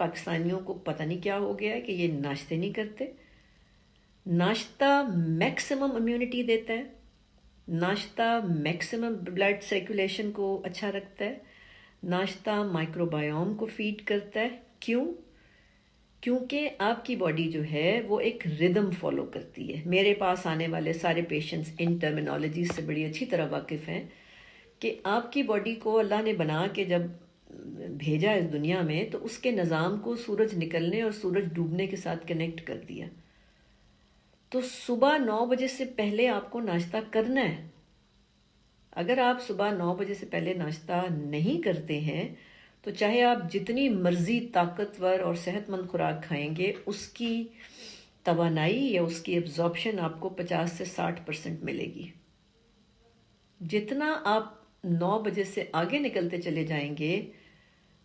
پاکستانیوں کو پتہ نہیں کیا ہو گیا ہے کہ یہ ناشتے نہیں کرتے. ناشتہ میکسیمم امیونٹی دیتا ہے، ناشتہ میکسیمم بلڈ سرکولیشن کو اچھا رکھتا ہے، ناشتہ مائکرو بایوم کو فیڈ کرتا ہے. کیوں؟ کیونکہ آپ کی باڈی جو ہے وہ ایک ردم فالو کرتی ہے. میرے پاس آنے والے سارے پیشنٹس ان ٹرمینالوجی سے بڑی اچھی طرح واقف ہیں کہ آپ کی باڈی کو اللہ نے بنا کے جب بھیجا اس دنیا میں تو اس کے نظام کو سورج نکلنے اور سورج ڈوبنے کے ساتھ کنیکٹ کر دیا. تو صبح 9 بجے سے پہلے آپ کو ناشتہ کرنا ہے. اگر آپ صبح 9 بجے سے پہلے ناشتہ نہیں کرتے ہیں تو چاہے آپ جتنی مرضی طاقتور اور صحت مند خوراک کھائیں گے، اس کی توانائی یا اس کی ابزارپشن آپ کو 50 سے 60% ملے گی. جتنا آپ 9 بجے سے آگے نکلتے چلے جائیں گے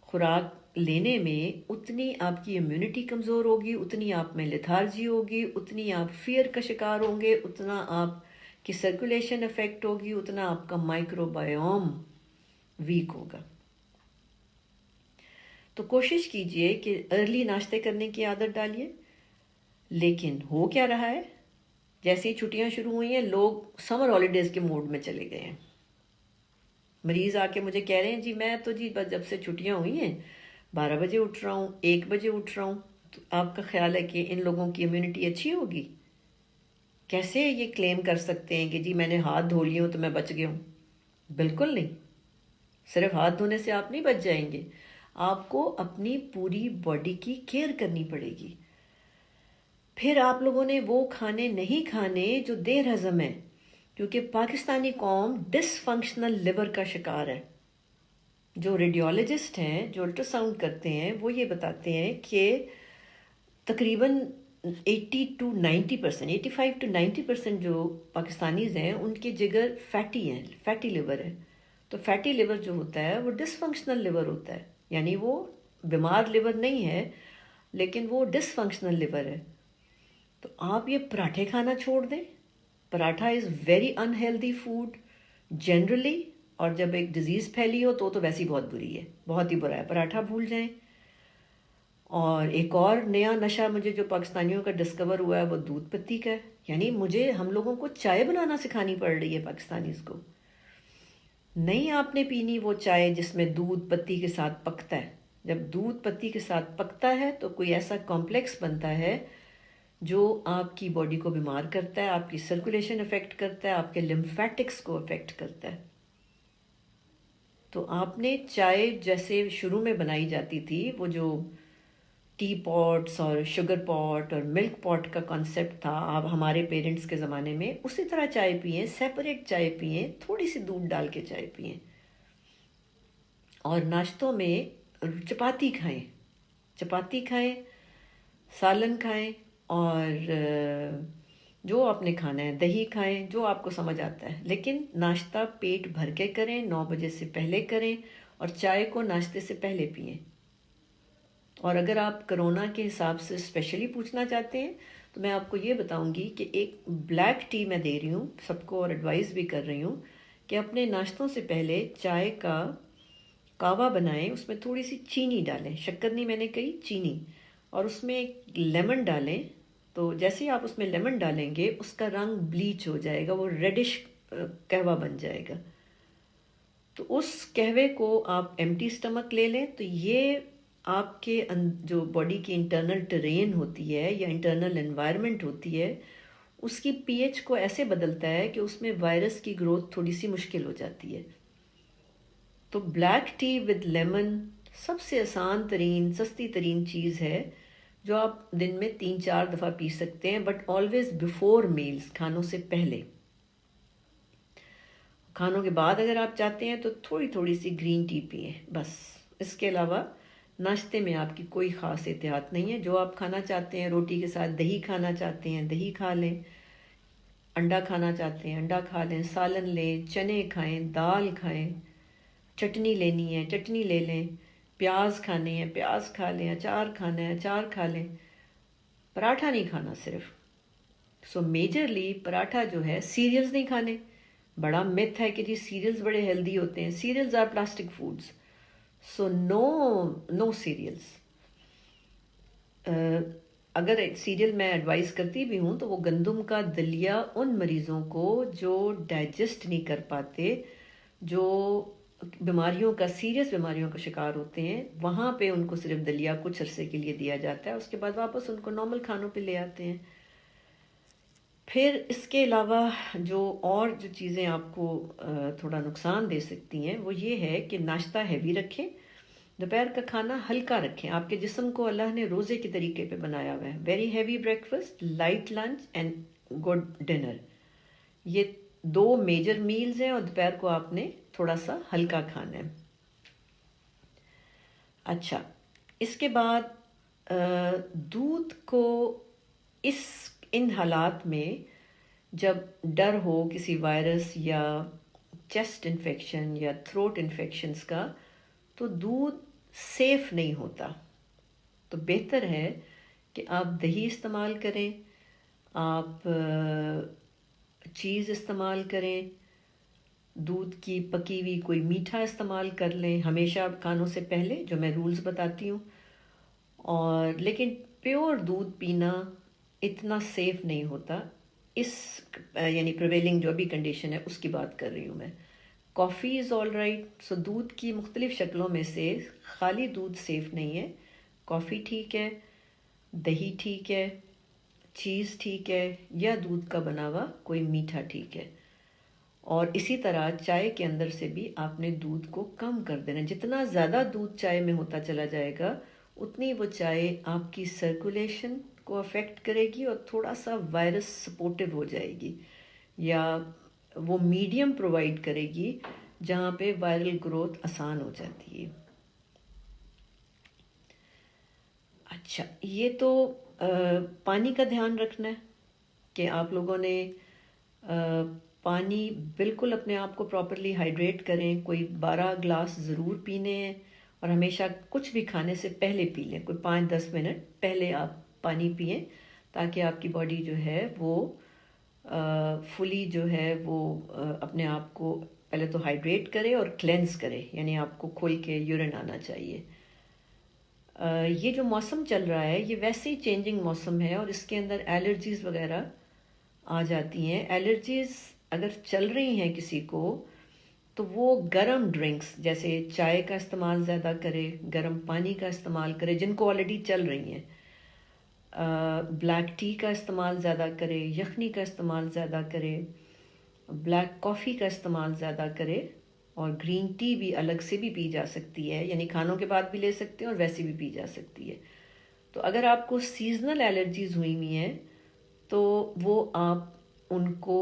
خوراک لینے میں، اتنی آپ کی امیونٹی کمزور ہوگی، اتنی آپ میں لیتھارجی ہوگی، اتنی آپ فیئر کا شکار ہوں گے، اتنا آپ کی سرکولیشن افیکٹ ہوگی، اتنا آپ کا مائکرو بایوم ویک ہوگا. تو کوشش کیجئے کہ ارلی ناشتے کرنے کی عادت ڈالیے. لیکن ہو کیا رہا ہے، جیسے ہی چھٹیاں شروع ہوئی ہیں لوگ سمر ہالیڈیز کے موڈ میں چلے گئے ہیں. مریض آ کے مجھے کہہ رہے ہیں جی میں تو جی بس جب سے چھٹیاں ہوئی ہیں 12 بجے اٹھ رہا ہوں، 1 بجے اٹھ رہا ہوں. تو آپ کا خیال ہے کہ ان لوگوں کی امیونٹی اچھی ہوگی؟ کیسے یہ کلیم کر سکتے ہیں کہ جی میں نے ہاتھ دھو لیے ہوں تو میں بچ گیا ہوں؟ بالکل نہیں. صرف ہاتھ دھونے سے آپ نہیں بچ جائیں گے، آپ کو اپنی پوری باڈی کی کیئر کرنی پڑے گی. پھر آپ لوگوں نے وہ کھانے نہیں کھانے جو دیر ہضم ہیں، کیونکہ پاکستانی قوم ڈس فنکشنل لیور کا شکار ہے. جو ریڈیولوجسٹ ہیں، جو الٹرا ساؤنڈ کرتے ہیں، وہ یہ بتاتے ہیں کہ تقریباً 80 to 90%، 85 to 90% جو پاکستانیز ہیں ان کے جگر فیٹی ہیں، فیٹی لیور ہے. تو فیٹی لیور جو ہوتا ہے وہ ڈس فنکشنل لیور ہوتا ہے، یعنی وہ بیمار لیور نہیں ہے لیکن وہ ڈس فنکشنل لیور ہے. تو آپ یہ پراٹھے کھانا چھوڑ دیں. Paratha is very unhealthy food generally, اور جب ایک ڈیزیز پھیلی ہو تو ویسی بہت بری ہے، بہت ہی برا ہے. پراٹھا بھول جائیں. اور ایک اور نیا نشہ مجھے جو پاکستانیوں کا ڈسکور ہوا ہے وہ دودھ پتی کا ہے. یعنی ہم لوگوں کو چائے بنانا سکھانی پڑ رہی ہے پاکستانیز کو. نہیں آپ نے پینی وہ چائے جس میں دودھ پتی کے ساتھ پکتا ہے. جب دودھ پتی کے ساتھ پکتا ہے تو کوئی ایسا کمپلیکس بنتا ہے جو آپ کی باڈی کو بیمار کرتا ہے، آپ کی سرکولیشن افیکٹ کرتا ہے، آپ کے لمفیٹکس کو افیکٹ کرتا ہے. تو آپ نے چائے جیسے شروع میں بنائی جاتی تھی، وہ جو ٹی پاٹس اور شوگر پاٹ اور ملک پاٹ کا کانسیپٹ تھا آپ ہمارے پیرنٹس کے زمانے میں، اسی طرح چائے پئیں، سیپریٹ چائے پئیں، تھوڑی سی دودھ ڈال کے چائے پئیں. اور ناشتوں میں چپاتی کھائیں، چپاتی کھائیں، سالن کھائیں، اور جو آپ نے کھانا ہے دہی کھائیں، جو آپ کو سمجھ آتا ہے. لیکن ناشتہ پیٹ بھر کے کریں، 9 بجے سے پہلے کریں، اور چائے کو ناشتے سے پہلے پئیں. اور اگر آپ کرونا کے حساب سے اسپیشلی پوچھنا چاہتے ہیں تو میں آپ کو یہ بتاؤں گی کہ ایک بلیک ٹی میں دے رہی ہوں سب کو، اور ایڈوائز بھی کر رہی ہوں کہ اپنے ناشتوں سے پہلے چائے کا کہوہ بنائیں، اس میں تھوڑی سی چینی ڈالیں، شکر نہیں میں نے کہی، چینی، اور اس میں ایک لیمن ڈالیں. تو جیسے ہی آپ اس میں لیمن ڈالیں گے اس کا رنگ بلیچ ہو جائے گا، وہ ریڈش قہوہ بن جائے گا. تو اس قہوے کو آپ ایمٹی سٹمک لے لیں. تو یہ آپ کے جو باڈی کی انٹرنل ٹرین ہوتی ہے یا انٹرنل انوائرمنٹ ہوتی ہے، اس کی پی ایچ کو ایسے بدلتا ہے کہ اس میں وائرس کی گروتھ تھوڑی سی مشکل ہو جاتی ہے. تو بلیک ٹی ود لیمن سب سے آسان ترین، سستی ترین چیز ہے جو آپ دن میں 3-4 دفعہ پی سکتے ہیں، بٹ آلویز بیفور میلز، کھانوں سے پہلے. کھانوں کے بعد اگر آپ چاہتے ہیں تو تھوڑی تھوڑی سی گرین ٹی پئیں بس. اس کے علاوہ ناشتے میں آپ کی کوئی خاص احتیاط نہیں ہے. جو آپ کھانا چاہتے ہیں، روٹی کے ساتھ دہی کھانا چاہتے ہیں دہی کھا لیں، انڈا کھانا چاہتے ہیں انڈا کھا لیں، سالن لیں، چنے کھائیں، دال کھائیں، چٹنی لینی ہے چٹنی لے لیں، پیاز کھانے ہیں پیاز کھا لیں، اچار کھانا ہے اچار کھا لیں. پراٹھا نہیں کھانا صرف. سو میجرلی پراٹھا جو ہے، سیریلز نہیں کھانے. بڑا متھ ہے کہ جی سیریلز بڑے ہیلدی ہوتے ہیں. Cereals are plastic foods, so no cereals. اگر سیریل میں ایڈوائز کرتی بھی ہوں تو وہ گندم کا دلیا ان مریضوں کو جو ڈائجسٹ نہیں کر پاتے، جو بیماریوں کا سیریس بیماریوں کا شکار ہوتے ہیں، وہاں پہ ان کو صرف دلیا کچھ عرصے کے لیے دیا جاتا ہے، اس کے بعد واپس ان کو نارمل کھانوں پہ لے آتے ہیں۔ پھر اس کے علاوہ جو چیزیں آپ کو تھوڑا نقصان دے سکتی ہیں وہ یہ ہے کہ ناشتہ ہیوی رکھیں، دوپہر کا کھانا ہلکا رکھیں۔ آپ کے جسم کو اللہ نے روزے کے طریقے پہ بنایا ہوا ہے، very heavy breakfast, light lunch and good dinner, یہ 2 میجر میلز ہیں، اور دوپہر کو آپ نے تھوڑا سا ہلکا کھانا ہے۔ اچھا، اس کے بعد دودھ کو ان حالات میں جب ڈر ہو کسی وائرس یا چیسٹ انفیکشن یا تھروٹ انفیکشنز کا، تو دودھ سیف نہیں ہوتا، تو بہتر ہے کہ آپ دہی استعمال کریں، آپ چیز استعمال کریں، دودھ کی پکی ہوئی کوئی میٹھا استعمال کر لیں ہمیشہ کھانوں سے پہلے، جو میں رولز بتاتی ہوں۔ اور لیکن پیور دودھ پینا اتنا سیف نہیں ہوتا، یعنی پریویلنگ جو ابھی کنڈیشن ہے اس کی بات کر رہی ہوں میں۔ کافی از آل رائٹ، سو دودھ کی مختلف شکلوں میں سے خالی دودھ سیف نہیں ہے، کافی ٹھیک ہے، دہی ٹھیک ہے، چیز ٹھیک ہے، یا دودھ کا بنا ہوا کوئی میٹھا ٹھیک ہے۔ اور اسی طرح چائے کے اندر سے بھی آپ نے دودھ کو کم کر دینا، جتنا زیادہ دودھ چائے میں ہوتا چلا جائے گا اتنی وہ چائے آپ کی سرکولیشن کو افیکٹ کرے گی اور تھوڑا سا وائرس سپورٹیو ہو جائے گی، یا وہ میڈیم پرووائڈ کرے گی جہاں پہ وائرل گروتھ آسان ہو جاتی ہے۔ اچھا، یہ تو پانی کا دھیان رکھنا ہے کہ آپ لوگوں نے پانی بالکل اپنے آپ کو پراپرلی ہائیڈریٹ کریں، کوئی 12 گلاس ضرور پینے ہیں، اور ہمیشہ کچھ بھی کھانے سے پہلے پی لیں، کوئی 5-10 منٹ پہلے آپ پانی پئیں، تاکہ آپ کی باڈی جو ہے وہ فلی جو ہے وہ اپنے آپ کو پہلے تو ہائیڈریٹ کرے اور کلینز کرے، یعنی آپ کو کھل کے یورین آنا چاہیے۔ یہ جو موسم چل رہا ہے یہ ویسے ہی چینجنگ موسم ہے، اور اس کے اندر الرجیز وغیرہ آ جاتی ہیں۔ الرجیز اگر چل رہی ہیں کسی کو تو وہ گرم ڈرنکس جیسے چائے کا استعمال زیادہ کرے، گرم پانی کا استعمال کرے، جن کو آلریڈی چل رہی ہیں، بلیک ٹی کا استعمال زیادہ کرے، یخنی کا استعمال زیادہ کرے، بلیک کافی کا استعمال زیادہ کرے، اور گرین ٹی بھی الگ سے بھی پی جا سکتی ہے، یعنی کھانوں کے بعد بھی لے سکتے ہیں اور ویسے بھی پی جا سکتی ہے۔ تو اگر آپ کو سیزنل الرجیز ہوئی ہوئی ہیں تو وہ آپ ان کو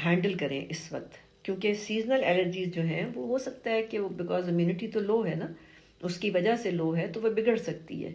ہینڈل کریں اس وقت، کیونکہ سیزنل الرجیز جو ہیں وہ ہو سکتا ہے کہ وہ بیکاز امیونٹی تو لو ہے نا، اس کی وجہ سے لو ہے تو وہ بگڑ سکتی ہے۔